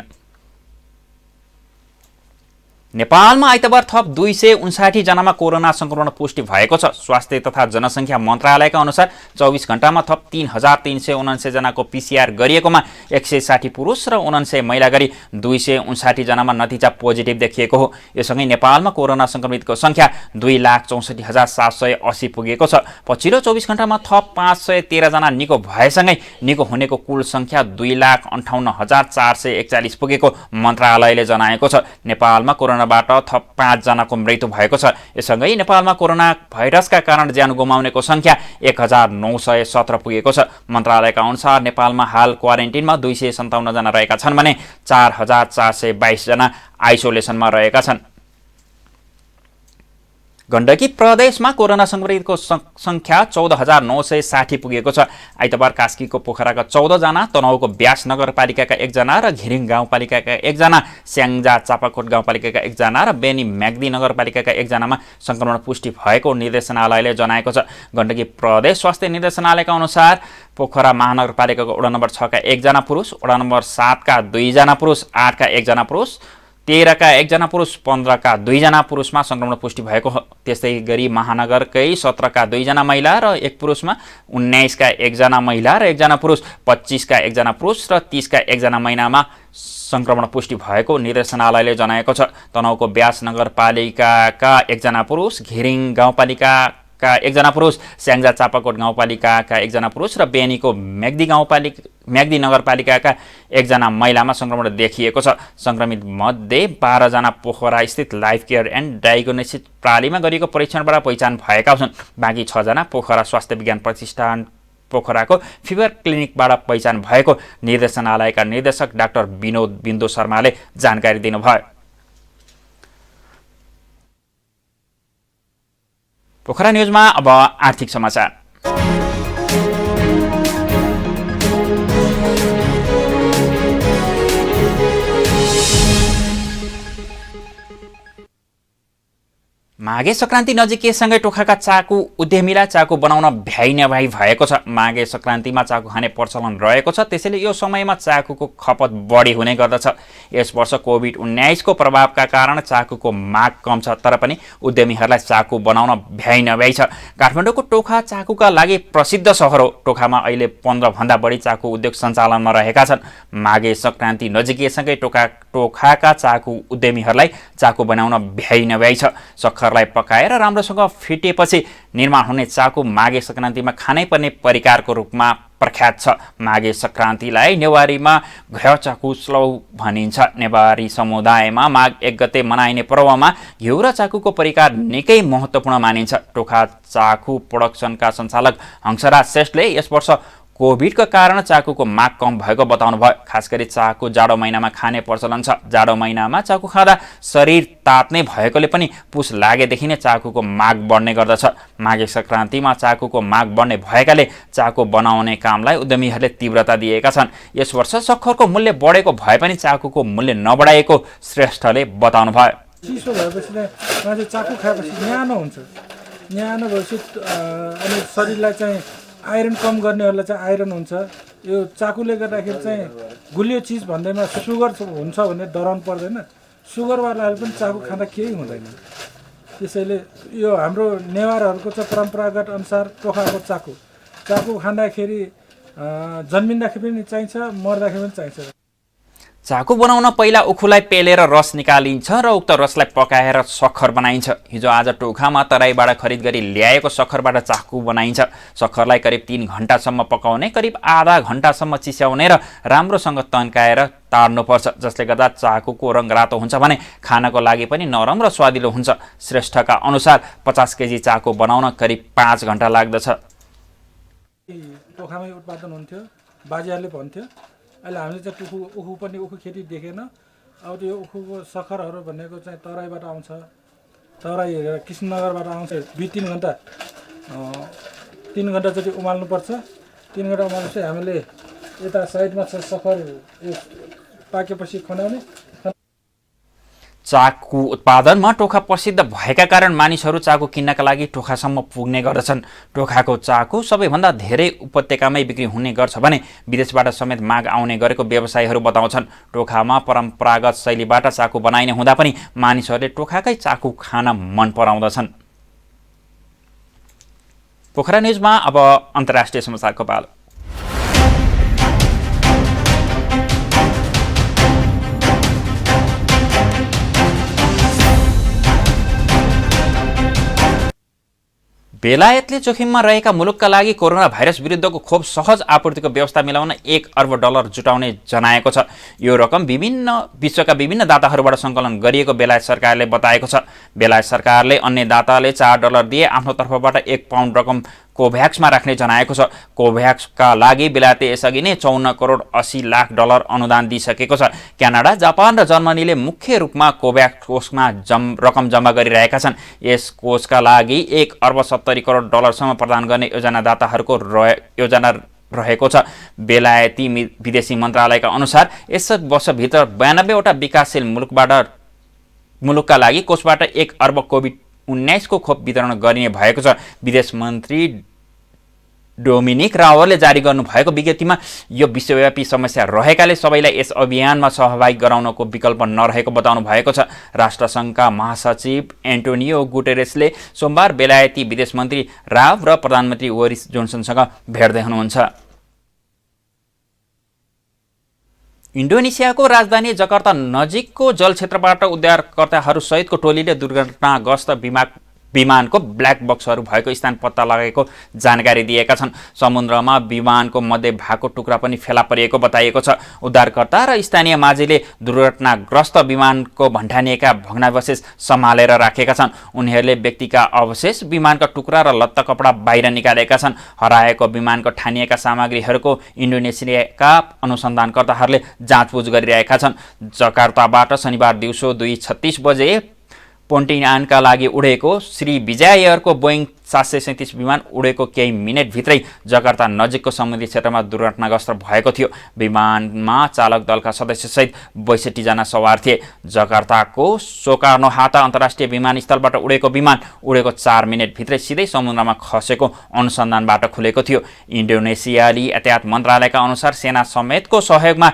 नेपालमा आइतबार थप 259 जनामा कोरोना संक्रमण पुष्टि भएको छ। स्वास्थ्य तथा जनसङ्ख्या मन्त्रालयका अनुसार 24 घण्टामा थप 3349 जनाको PCR गरिएकोमा 160 पुरुष र 49 महिला गरी 259 जनामा नतिजा पोजिटिभ देखिएको हो। यससँगै नेपालमा कोरोना संक्रमितको संख्या 2,64,780 पुगेको छ। पछिल्लो 24 घण्टामा थप 513 जना निको भएसँगै निको हुनेको कुल संख्या 2,58,441 पुगेको मन्त्रालयले जनाएको छ। नेपालमा कोरोनाबाट थप 5 जनाको मृत्यु भएको छ। यससँगै नेपालमा कोरोना भाइरसका कारण ज्यान गुमाउनेको संख्या 1917 पुगेको छ। मन्त्रालयका अनुसार नेपालमा हाल क्वारेन्टिनमा 257 जना रहेका छन् भने 4,422 जना आइसोलेसनमा रहेका छन्। गण्डकी प्रदेशमा कोरोना संक्रमितको संख्या 14,960 पुगेको छ। आइतबार कास्कीको पोखराका 14 जना, तनहुको ब्यास नगरपालिकाका 1 जना र घिरिङ गाउँपालिकाका 1 जना, स्याङ्जा चापाकोट गाउँपालिकाका 1 जना र बेनी म्याग्दी नगरपालिकाका 1 जनामा संक्रमण पुष्टि भएको निर्देशनालयले जनाएको छ। गण्डकी प्रदेश स्वास्थ्य निर्देशनालयका अनुसार पोखरा महानगरपालिकाको वडा नम्बर 6 का 1 जना पुरुष, वडा नम्बर 7 का 2 जना पुरुष, 8 का 1 जना पुरुष, 13 का 1 जना पुरुष, 15 का 2 जना पुरुषमा संक्रमण पुष्टि भएको हो। त्यस्तै गरी महानगरकै 17 का 2 जना महिला र 1 पुरुषमा, 19 का 1 जना महिला र 1 जना पुरुष, 25 का 1 जना पुरुष र 30 का 1 जना महिलामा संक्रमण पुष्टि भएको निर्देशनालयले जनाएको छ। तनहुको ब्यास नगरपालिकाका 1 जना पुरुष, घिरिङ गाउँपालिकाका 1 जना पुरुष, स्याङ्जा चापाकोट गाउँपालिकाका 1 जना पुरुष र बेनीको म्याग्दी नगरपालिकाका 1 जना महिलामा संक्रमण देखिएको छ। संक्रमित मध्ये 12 जना पोखरा स्थित लाइफ केयर एन्ड डायग्नोसिस प्रणालीमा गरिएको परीक्षणबाट पहिचान भएका छन्। बाँकी 6 जना पोखरा स्वास्थ्य विज्ञान प्रतिष्ठान पोखराको फिभर क्लिनिकबाट पहिचान भएको निर्देशनालयका निर्देशक डाक्टर विनोद बिन्दु शर्माले जानकारी दिनुभयो। पोखरा न्युजमा अब आर्थिक समाचार। माघे संक्रान्ति नजिकैसँगै टोखाका चाकु उद्यमीलाई चाकु बनाउन भ्याइ नभ्याइ भएको छ। माघे संक्रान्तिमा चाकु खाने प्रचलन रहेको छ, त्यसैले यो समयमा चाकुको खपत बढी हुने गर्दछ। यस वर्ष कोभिड-19 को प्रभावका कारण चाकुको माग कम छ, तर पनि उद्यमीहरूलाई चाकु बनाउन भ्याइ नभ्याइ छ। काठमाडौँको टोखा चाकुका लागि प्रसिद्ध सहर हो। टोखामा अहिले 15 भन्दा बढी चाकु उद्योग सञ्चालनमा रहेका छन्। माघे संक्रान्ति नजिकैसँगै टोखाका चाकु उद्यमीहरूलाई चाकु बनाउन भ्याइ नभ्याइ छ। सक्खरलाई पकाएर राम्रोसँग फिटेपछि निर्माण हुने चाकु माघे संक्रान्तिमा खानै पर्ने परिकारको रूपमा प्रख्यात छ। माघे संक्रान्तिलाई नेवारीमा घ्य चाकुस्लौ भनिन्छ। नेवारी समुदायमा माघ 1 गते मनाइने पर्वमा घिउ र चाकुको परिकार निकै महत्त्वपूर्ण मानिन्छ। टोखा चाकु प्रोडक्सनका सञ्चालक हंसराज श्रेष्ठले यस वर्ष कोभिडका कारण चाकुको माग कम भएको बताउनु भयो। खास गरी चाकु जाडो महिनामा खाने प्रचलन छ। जाडो महिनामा चाकु खाँदा शरीर तात्ने भएकोले पनि पुस लागेदेखि नै चाकुको माग बढ्ने गर्दछ। माघे संक्रान्तिमा चाकुको माग बढ्ने भएकाले चाकु बनाउने कामलाई उद्यमीहरूले तीव्रता दिएका छन्। यस वर्ष सक्खरको मूल्य बढेको भए पनि चाकुको मूल्य नबढाएको श्रेष्ठले बताउनु भयो। चिसो भएपछि मान्छे चाकु खाएपछि न्यानो हुन्छ। न्यानो भएपछि अनि शरीरलाई चाहिँ आइरन कम गर्नेहरूलाई चाहिँ आइरन हुन्छ। यो चाकुले गर्दाखेरि चाहिँ गुलियो चिज भन्दैमा सुगर हुन्छ भने डराउनु पर्दैन। सुगरवालाहरूले पनि चाकु खाँदा केही हुँदैन। त्यसैले यो हाम्रो नेवारहरूको चाहिँ परम्परागत अनुसार टोखाको चाकु खाँदाखेरि जन्मिँदाखेरि पनि चाहिन्छ, मर्दाखेरि पनि चाहिन्छ। चाकु बनाउन पहिला उखुलाई पेलेर रस निकालिन्छ र उक्त रसलाई पकाएर सक्खर बनाइन्छ। हिजो आज टोखामा तराईबाट खरिद गरी ल्याएको सक्खरबाट चाकु बनाइन्छ। सक्खरलाई करिब 3 घण्टासम्म पकाउने, करिब आधा घण्टासम्म चिस्याउने र राम्रोसँग तन्काएर तार्नुपर्छ, जसले गर्दा चाकुको रङ रातो हुन्छ भने खानको लागि पनि नरम र स्वादिलो हुन्छ। श्रेष्ठका अनुसार 50 केजी चाकु बनाउन करिब 5 घण्टा लाग्दछ। टोखामै उत्पादन हुन्थ्यो, बाजेहरूले भन्थ्यो। अहिले हामीले चाहिँ उखु पनि उखु खेती देखेन। अब त्यो उखुको सक्खरहरू भनेको चाहिँ तराईबाट आउँछ। तराई कृष्णनगरबाट आउँछ। 2-3 घण्टा 3 घण्टा जति उमाल्नुपर्छ। 3 घण्टा उमालेपछि हामीले यता साइडमा सक्खर पाकेपछि खनाउने। चाकु उत्पादनमा टोखा प्रसिद्ध भएका कारण मानिसहरू चाकु किन्नका लागि टोखासम्म पुग्ने गर्दछन्। टोखाको चाकु सबैभन्दा धेरै उपत्यकामै बिक्री हुने गर्छ भने विदेशबाट समेत माग आउने गरेको व्यवसायीहरू बताउँछन्। टोखामा परम्परागत शैलीबाट चाकु बनाइने हुँदा पनि मानिसहरूले टोखाकै चाकु खान मन पराउँदछन्। पोखरा न्युजमा अब अन्तर्राष्ट्रिय समाचारको पालो। बेलायतले जोखिममा रहेका मुलुकका लागि कोरोना भाइरस विरुद्धको खोप सहज आपूर्तिको व्यवस्था मिलाउन $1 अर्ब जुटाउने जनाएको छ। यो रकम विश्वका विभिन्न दाताहरूबाट सङ्कलन गरिएको बेलायत सरकारले बताएको छ। बेलायत सरकारले अन्य दाताले $4 दिए आफ्नो तर्फबाट 1 पाउन्ड रकम कोभ्याक्समा राख्ने जनाएको छ। कोभ्याक्सका लागि बेलायतले यसअघि नै $54 करोड 80 लाख अनुदान दिइसकेको छ। क्यानाडा, जापान र जर्मनीले मुख्य रूपमा कोभ्याक्स कोषमा रकम जम्मा गरिरहेका छन्। यस कोषका लागि $1 अर्ब 70 करोड सम्म प्रदान गर्ने योजनादाताहरूको योजना रहेको छ। बेलायती विदेशी मन्त्रालयका अनुसार यस वर्षभित्र 92वटा विकासशील मुलुकका लागि कोषबाट $1 अर्ब कोभिड-19 को खोप वितरण गरिने भएको छ। विदेश मन्त्री डोमिनिक रावलले जारी गर्नुभएको विज्ञप्तिमा यो विश्वव्यापी समस्या रहेकाले सबैलाई यस अभियानमा सहभागी गराउनको विकल्प नरहेको बताउनु भएको छ। राष्ट्रसङ्घका महासचिव एन्टोनियो गुटेरेसले सोमबार बेलायती विदेश मन्त्री राव र प्रधानमन्त्री बोरिस जोन्सनसँग भेट्दै हुनुहुन्छ। इन्डोनेसियाको राजधानी जकार्ता नजिकको जलक्षेत्रबाट उद्धारकर्ताहरू सहितको टोलीले दुर्घटनाग्रस्त विमानको ब्ल्याक बक्सहरू भएको स्थान पत्ता लगाएको जानकारी दिएका छन्। समुद्रमा विमानको मध्य भागको टुक्रा पनि फेला परिएको बताइएको छ। उद्धारकर्ता र स्थानीय माझीले दुर्घटनाग्रस्त विमानको भण्डानिएका भग्नावशेष सम्हालेर राखेका छन्। उनीहरूले व्यक्तिका अवशेष, विमानका टुक्रा र लत्ता कपडा बाहिर निकालेका छन्। हराएको विमानको ठानिएका सामग्रीहरूको इन्डोनेसियाका अनुसन्धानकर्ताहरूले जाँचबुझ गरिरहेका छन्। जकार्ताबाट शनिबार दिउँसो 2:36 बजे पोन्टियानका लागि उडेको श्री विजय एयरको बोइङ 737 विमान उडेको केही मिनेटभित्रै जकार्ता नजिकको समुद्री क्षेत्रमा दुर्घटनाग्रस्त भएको थियो। विमानमा चालक दलका सदस्यसहित 62 जना सवार थिए। जकार्ताको सोकार्नो-हाता अन्तर्राष्ट्रिय विमानस्थलबाट उडेको विमान उडेको 4 मिनेटभित्रै सिधै समुद्रमा खसेको अनुसन्धानबाट खुलेको थियो। इन्डोनेसियाली यातायात मन्त्रालयका अनुसार सेना समेतको सहयोगमा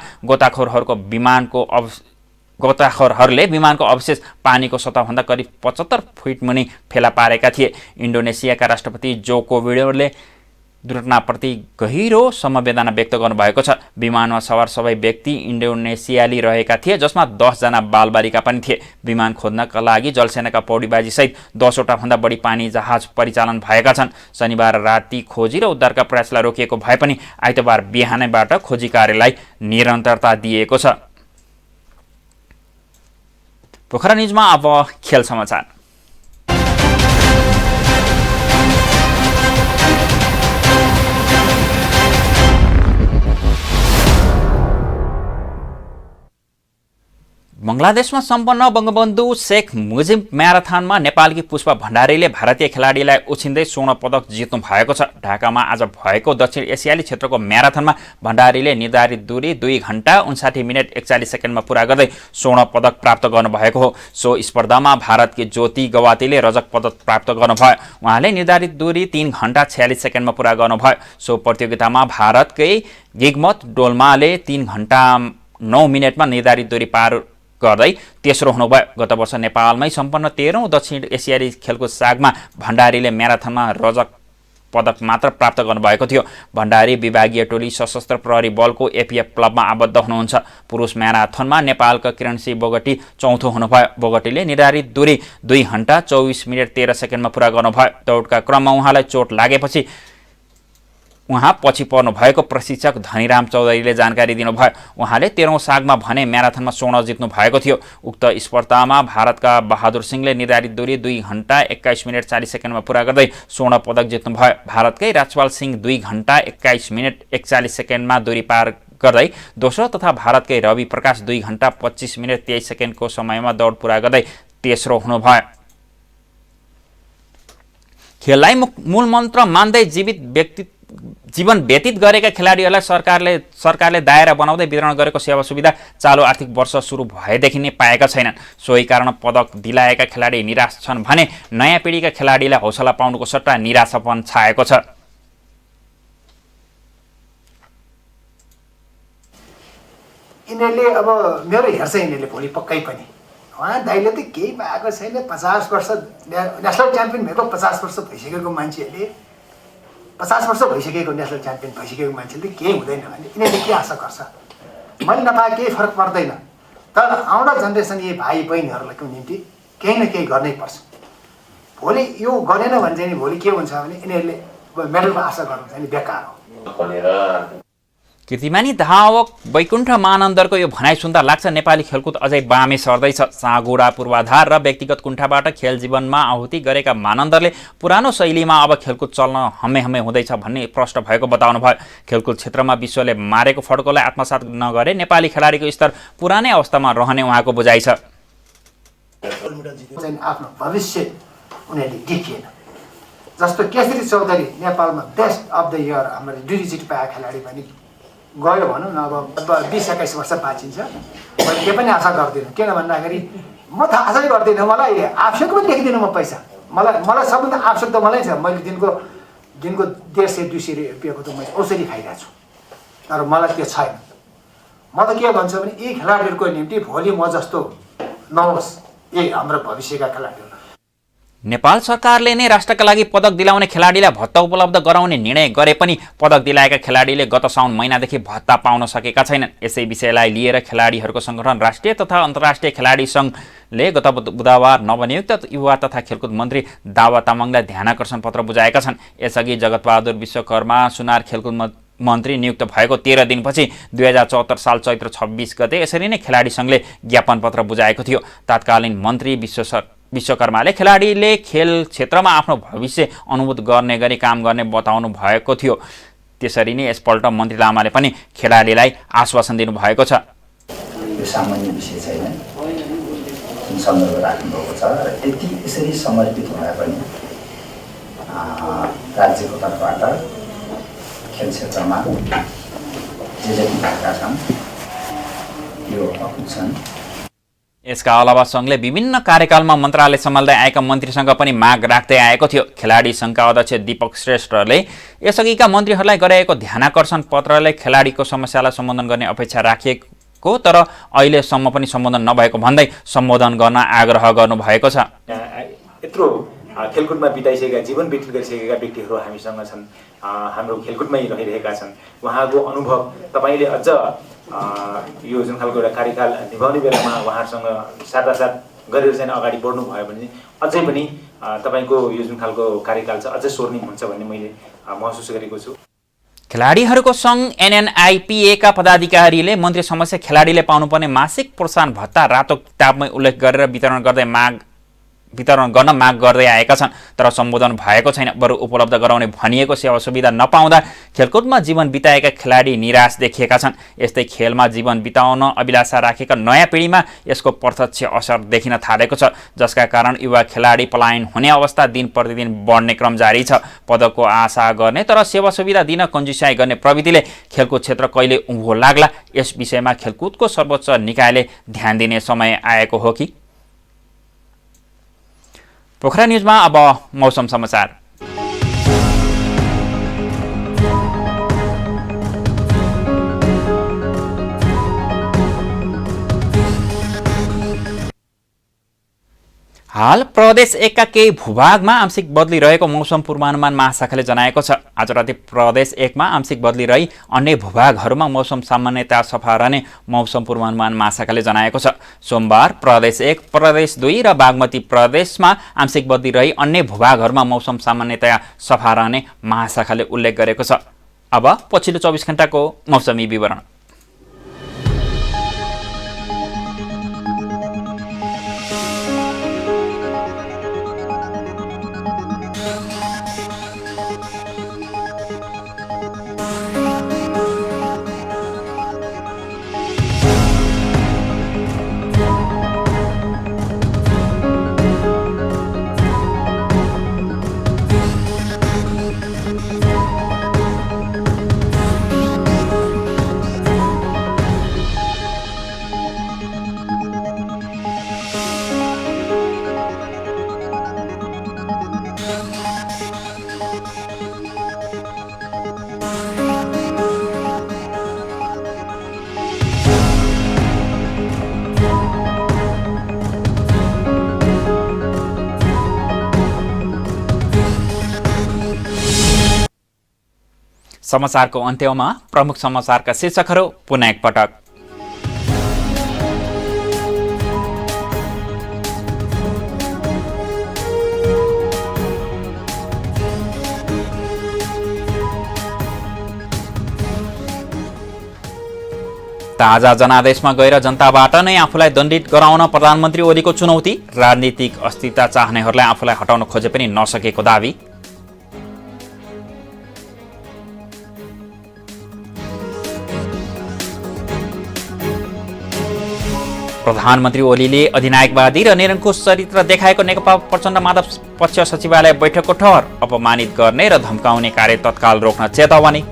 गोताखोरहरूले विमानको अवशेष पानीको सतहभन्दा करिब 75 फिट मुनि फेला पारेका थिए। इन्डोनेसियाका राष्ट्रपति जोको विडोडोले दुर्घटनाप्रति गहिरो समवेदना व्यक्त गर्नुभएको छ। विमानमा सवार सबै व्यक्ति इन्डोनेसियाली रहेका थिए, जसमा 10 जना बालबालिका पनि थिए। विमान खोज्नका लागि जलसेनाका पौडीबाजीसहित 10वटा भन्दा बढी पानी जहाज परिचालन भएका छन्। शनिबार राति खोजी र उद्धारका प्रयासलाई रोकिएको भए पनि आइतबार बिहानैबाट खोजी कार्यलाई निरन्तरता दिएको छ। पोखरा न्युजमा अब खेल समाचार। बङ्गलादेशमा सम्पन्न बङ्गबन्धु शेख मुजिब म्याराथनमा नेपालकी पुष्पा भण्डारीले भारतीय खेलाडीलाई उछिन्दै स्वर्ण पदक जित्नु भएको छ। ढाकामा आज भएको दक्षिण एसियाली क्षेत्रको म्याराथनमा भण्डारीले निर्धारित दूरी 2 घण्टा 59 मिनट 41 सेकेन्डमा पूरा गर्दै स्वर्ण पदक प्राप्त गर्नुभएको हो। सो स्पर्धामा भारतकी ज्योति गवातीले रजत पदक प्राप्त गर्नुभयो। उहाँले निर्धारित दूरी 3 घण्टा 46 सेकेन्डमा पूरा गर्नुभयो। सो प्रतियोगितामा भारतकै गिगमत डोल्माले 3 घण्टा 9 मिनटमा निर्धारित दूरी पार गर्दै तेस्रो हुनुभयो। गत वर्ष नेपालमै सम्पन्न 13औं दक्षिण एसियाली खेलको सागमा भण्डारीले म्याराथनमा रजत पदक मात्र प्राप्त गर्नुभएको थियो। भण्डारी विभागीय टोली सशस्त्र प्रहरी बलको एपीएफ क्लबमा आबद्ध हुनुहुन्छ। पुरुष म्याराथनमा नेपालका किरणसिंह बोगटी चौथो हुनुभयो। बोगटीले निर्धारित दूरी 2 घण्टा 24 मिनट 13 सेकेन्डमा पूरा गर्नुभयो। दौडका क्रममा उहाँलाई चोट लागेपछि उहाँ पछि पर्नु भएको प्रशिक्षक धनीराम चौधरीले जानकारी दिनुभयो। उहाँले 13औं सागमा भने म्याराथनमा स्वर्ण जित्नु भएको थियो। उक्त स्पर्धामा भारतका बहादुर सिंहले निर्धारित दूरी 2 घण्टा 21 मिनट 40 सेकेन्डमा पूरा गर्दै स्वर्ण पदक जित्नुभयो। भारतकै राजपाल सिंह 2 घण्टा 21 मिनट 41 सेकेन्डमा दूरी पार गर्दै दोस्रो तथा भारतकै रवि प्रकाश 2 घण्टा 25 मिनट 23 सेकेन्डको समयमा दौड पूरा गर्दै तेस्रो हुनुभयो। खेललाई मूल मन्त्र मान्दै जीवित जीवन व्यतीत गरेका खेलाडीहरूलाई सरकारले दायरा बनाउँदै वितरण गरेको सेवा सुविधा चालु आर्थिक वर्ष सुरु भएदेखि नै पाएका छैनन्। सोही कारण पदक दिलाएका खेलाडी निराश छन् भने नयाँ पिढीका खेलाडीलाई हौसला पाउनुको सट्टा निराशापन छाएको छ। यिनीहरूले अब मेरो हेर्छ, यिनीहरूले भोलि पक्कै पनि उहाँ दाइले त केही भएको छैन, 50 वर्ष नेसनल च्याम्पियन भएको 50 वर्ष भइसकेको मान्छेहरूले 50 वर्ष भइसकेको नेसनल च्याम्पियन भइसकेको मान्छेले त केही हुँदैन भने यिनीहरूले के आशा गर्छ? मैले नपाए केही फरक पर्दैन, तर आउँदा जेनेरेसन यी भाइ बहिनीहरूको निम्ति केही न केही गर्नै पर्छ। भोलि यो गरेन भने चाहिँ भोलि के हुन्छ भने यिनीहरूले मेडलको आशा गर्नु चाहिँ बेकार हो। कीर्तिमानी धावक वैकुण्ठ मानन्दरको यो भनाइ सुन्दा लाग्छ नेपाली खेलकुद अझै बामे सर्दैछ। साँगुरा पूर्वाधार र व्यक्तिगत कुण्ठाबाट खेल जीवनमा आहुति गरेका मानन्दरले पुरानो शैलीमा अब खेलकुद चल्न हम्मे हुँदैछ भन्ने प्रश्न भएको बताउनु भयो। खेलकुद क्षेत्रमा विश्वले मारेको फड्कोलाई आत्मसात नगरे नेपाली खेलाडीको स्तर पुरानै अवस्थामा रहने उहाँको बुझाइ छ। आफ्नो भविष्य उनीहरूले देखिएन। जस्तो केसरी चौधरी नेपालमा बेस्ट अफ द इयर हाम्रो डिजिट पाए खेलाडी पनि गयो भनौँ न, अब 20-21 वर्ष बाँचिन्छ। मैले के पनि आशा गर्दिनँ, किन भन्दाखेरि म त आशै गर्दिनँ। मलाई आवश्यक पनि देख्दिनँ म पैसा। मलाई सबभन्दा आवश्यक त मलाई छ। मैले दिनको 150-200 रुपियाँको त मैले औषधि खाइरहेको छु, तर मलाई त्यो छैन। म त के भन्छु भने यी खेलाडीहरूको निम्ति भोलि म जस्तो नहोस्, यही हाम्रो भविष्यका खेलाडीहरू। नेपाल सरकारले नै राष्ट्रका लागि पदक दिलाउने खेलाडीलाई भत्ता उपलब्ध गराउने निर्णय गरे पनि पदक दिलाएका खेलाडीले गत साउन महिनादेखि भत्ता पाउन सकेका छैनन्। यसै विषयलाई लिएर खेलाडीहरूको सङ्गठन राष्ट्रिय तथा अन्तर्राष्ट्रिय खेलाडी सङ्घले गत बुधबार नवनियुक्त युवा तथा खेलकुद मन्त्री दावा तामाङलाई ध्यानाकर्षण पत्र बुझाएका छन्। यसअघि जगतबहादुर विश्वकर्मा सुनार खेलकुद मन्त्री नियुक्त भएको 13 दिनपछि 2074 साल चैत्र 26 गते यसरी नै खेलाडी सङ्घले ज्ञापन पत्र बुझाएको थियो। तत्कालीन मन्त्री विश्वकर्माले खेलाडीले खेल क्षेत्रमा आफ्नो भविष्य अनुभूत गर्ने गरी काम गर्ने बताउनु भएको थियो। त्यसरी नै यसपल्ट मन्त्री लामाले पनि खेलाडीलाई आश्वासन दिनुभएको छ। यो सामान्य विषय छैन, सन्दर्भ राख्नुभएको छ र यति यसरी समर्पित भए पनि राज्यको तर्फबाट खेल क्षेत्रमा जे जति भएका छन् यो अकुत छन्। यसका अलावा सङ्घले विभिन्न कार्यकालमा मन्त्रालय सम्हाल्दै आएका मन्त्रीसँग पनि माग राख्दै आएको थियो। खेलाडी सङ्घका अध्यक्ष दीपक श्रेष्ठले यसअघिका मन्त्रीहरूलाई गराएको ध्यानाकर्षण पत्रले खेलाडीको समस्यालाई सम्बोधन गर्ने अपेक्षा राखिएको, तर अहिलेसम्म पनि सम्बोधन नभएको भन्दै सम्बोधन गर्न आग्रह गर्नुभएको छ। यत्रो खेलकुदमा बिताइसकेका, जीवन व्यतीत गरिसकेका व्यक्तिहरू हामीसँग छन्, हाम्रो खेलकुदमै रहिरहेका छन्। उहाँको अनुभव तपाईँले अझ यो जुन खालको एउटा कार्यकाल निभाउने बेलामा उहाँहरूसँग साटासाट गरेर चाहिँ अगाडि बढ्नु भयो भने अझै पनि तपाईँको यो जुन खालको कार्यकाल छ अझै स्वर्णिम हुन्छ भन्ने मैले महसुस गरेको छु। खेलाडीहरूको सङ्घ NNIPA का पदाधिकारीले मन्त्री समस्या खेलाडीले पाउनुपर्ने मासिक प्रोत्साहन भत्ता रातो किताबमै उल्लेख गरेर वितरण गर्न माग गर्दै आएका छन्, तर सम्बोधन भएको छैन। बरु उपलब्ध गराउने भनिएको सेवा सुविधा नपाउँदा खेलकुदमा जीवन बिताएका खेलाडी निराश देखिएका छन्। यस्तै खेलमा जीवन बिताउन अभिलाषा राखेका नयाँ पिँढीमा यसको प्रत्यक्ष असर देखिन थालेको छ, जसका कारण युवा खेलाडी पलायन हुने अवस्था दिन प्रतिदिन बढ्ने क्रम जारी छ। पदकको आशा गर्ने तर सेवा सुविधा दिन कन्जुसाइ गर्ने प्रवृत्तिले खेलकुद क्षेत्र कहिले उँभो लाग्ला, यस विषयमा खेलकुदको सर्वोच्च निकायले ध्यान दिने समय आएको हो कि? पोखरा न्युजमा अब मौसम समाचार। हाल प्रदेश 1 का केही भूभागमा आंशिक बदली रहेको मौसम पूर्वानुमान महाशाखाले जनाएको छ। आज राति प्रदेश 1 मा आंशिक बदली रही अन्य भूभागहरूमा मौसम सामान्यतया सफा रहने मौसम पूर्वानुमान महाशाखाले जनाएको छ। सोमबार प्रदेश 1, प्रदेश 2 र बागमती प्रदेशमा आंशिक बदली रही अन्य भूभागहरूमा मौसम सामान्यतया सफा रहने महाशाखाले उल्लेख गरेको छ। अब पछिल्लो 24 घण्टाको मौसमी विवरण। समाचारको अन्त्यमा प्रमुख समाचारका शीर्षकहरू पुनः एकपटक। ताजा जनादेशमा गएर जनताबाट नै आफूलाई दण्डित गराउन प्रधानमन्त्री ओलीको चुनौती। राजनीतिक अस्थिरता चाहनेहरूलाई आफूलाई हटाउन खोजे पनि नसकेको दावी। प्रधानमन्त्री ओलीले अधिनायकवादी र निरङ्कुश चरित्र देखाएको नेकपा प्रचण्ड माधव पक्ष सचिवालय बैठकको ठहर। अपमानित गर्ने र धम्काउने कार्य तत्काल रोक्न चेतावनी।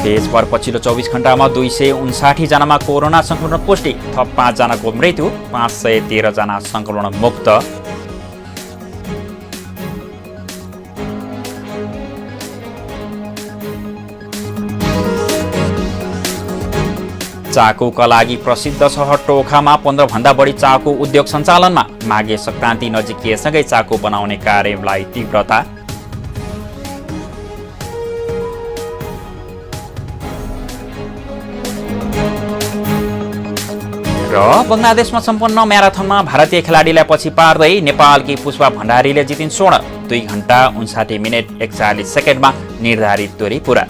देशभर पछिल्लो 24 घण्टामा 259 जनामा कोरोना संक्रमण पुष्टि। थप 5 जनाको मृत्यु, 513 जना संक्रमण मुक्त। चाकुका लागि प्रसिद्ध सहर टोखामा 15 भन्दा बढी चाकु उद्योग सञ्चालनमा। माघे संक्रान्ति नजिकिएसँगै चाकु बनाउने कार्यलाई तीव्रता। र बङ्गलादेशमा सम्पन्न म्याराथनमा भारतीय खेलाडीलाई पछि पार्दै नेपालकी पुष्पा भण्डारीले जितिन् स्वर्ण। 2 घण्टा 59 मिनेट 41 सेकेन्डमा निर्धारित दूरी पूरा।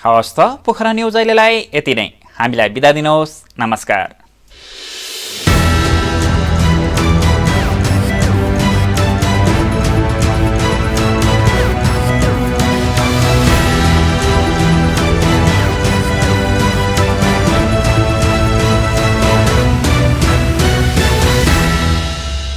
हवस् त पोखरा न्युज अहिलेलाई यति नै। हामीलाई बिदा दिनुहोस्। नमस्कार।